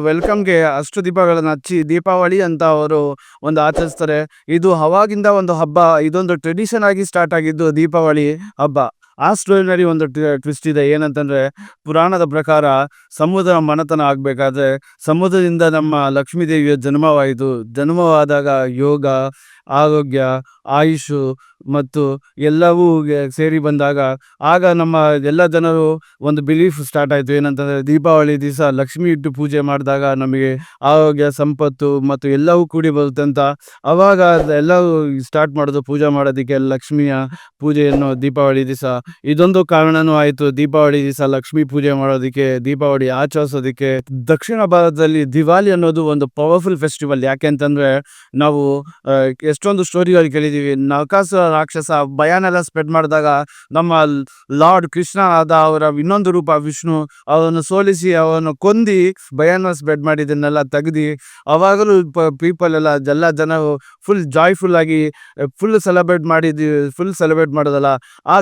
ವೆಲ್ಕಮ್‌ಗೆ ಅಷ್ಟು ದೀಪಗಳನ್ನ ಹಚ್ಚಿ ದೀಪಾವಳಿ ಅಂತ ಅವರು ಒಂದು ಆಚರಿಸ್ತಾರೆ. ಇದು ಅವಾಗಿಂದ ಒಂದು ಹಬ್ಬ. ಇದೊಂದು ಟ್ರೆಡಿಷನ್ ಆಗಿ ಸ್ಟಾರ್ಟ್ ಆಗಿದ್ದು ದೀಪಾವಳಿ ಹಬ್ಬ. ಆ ಸ್ಟೋರಿನಲ್ಲಿ ಒಂದು ಟ್ವಿಸ್ಟ್ ಇದೆ. ಏನಂತಂದ್ರೆ, ಪುರಾಣದ ಪ್ರಕಾರ ಸಮುದ್ರ ಮನತನ ಆಗ್ಬೇಕಾದ್ರೆ ಸಮುದ್ರದಿಂದ ನಮ್ಮ ಲಕ್ಷ್ಮೀ ದೇವಿಯ ಜನ್ಮವಾಯಿತು. ಜನ್ಮವಾದಾಗ ಯೋಗ, ಆರೋಗ್ಯ, ಆಯುಷು ಮತ್ತು ಎಲ್ಲವೂ ಸೇರಿ ಬಂದಾಗ ಆಗ ನಮ್ಮ ಎಲ್ಲ ಜನರು ಒಂದು ಬಿಲೀಫ್ ಸ್ಟಾರ್ಟ್ ಆಯಿತು. ಏನಂತಂದರೆ, ದೀಪಾವಳಿ ದಿವಸ ಲಕ್ಷ್ಮಿ ಇಟ್ಟು ಪೂಜೆ ಮಾಡಿದಾಗ ನಮಗೆ ಆರೋಗ್ಯ, ಸಂಪತ್ತು ಮತ್ತು ಎಲ್ಲವೂ ಕೂಡಿ ಬರುತ್ತೆ ಅಂತ. ಆವಾಗ ಎಲ್ಲರೂ ಸ್ಟಾರ್ಟ್ ಮಾಡೋದು ಪೂಜೆ ಮಾಡೋದಕ್ಕೆ ಲಕ್ಷ್ಮಿಯ ಪೂಜೆಯನ್ನು ದೀಪಾವಳಿ ದಿವಸ. ಇದೊಂದು ಕಾರಣನೂ ಆಯಿತು ದೀಪಾವಳಿ ದಿವಸ ಲಕ್ಷ್ಮಿ ಪೂಜೆ ಮಾಡೋದಕ್ಕೆ, ದೀಪಾವಳಿ ಆಚರಿಸೋದಕ್ಕೆ. ದಕ್ಷಿಣ ಭಾರತದಲ್ಲಿ ದಿವಾಲಿ ಅನ್ನೋದು ಒಂದು ಪವರ್ಫುಲ್ ಫೆಸ್ಟಿವಲ್. ಯಾಕೆಂತಂದರೆ, ನಾವು ಎಷ್ಟೊಂದು ಸ್ಟೋರಿಗಳು ಕೇಳಿದ್ದೀವಿ. ನರಕಾಸುರ ರಾಕ್ಷಸ ಭಯನೆಲ್ಲ ಸ್ಪ್ರೆಡ್ ಮಾಡಿದಾಗ ನಮ್ಮ ಲಾರ್ಡ್ ಕೃಷ್ಣ ಆದ ಅವರ ಇನ್ನೊಂದು ರೂಪ ವಿಷ್ಣು ಅವರನ್ನು ಸೋಲಿಸಿ ಅವರನ್ನು ಕೊಂದು ಭಯನ ಸ್ಪ್ರೆಡ್ ಮಾಡಿದ್ದನ್ನೆಲ್ಲ ತೆಗ್ದು ಅವಾಗಲೂ ಪೀಪಲ್ ಎಲ್ಲ ಜನರು ಫುಲ್ ಜಾಯ್ಫುಲ್ ಆಗಿ ಫುಲ್ ಸೆಲೆಬ್ರೇಟ್ ಮಾಡೋದಲ್ಲ. ಆ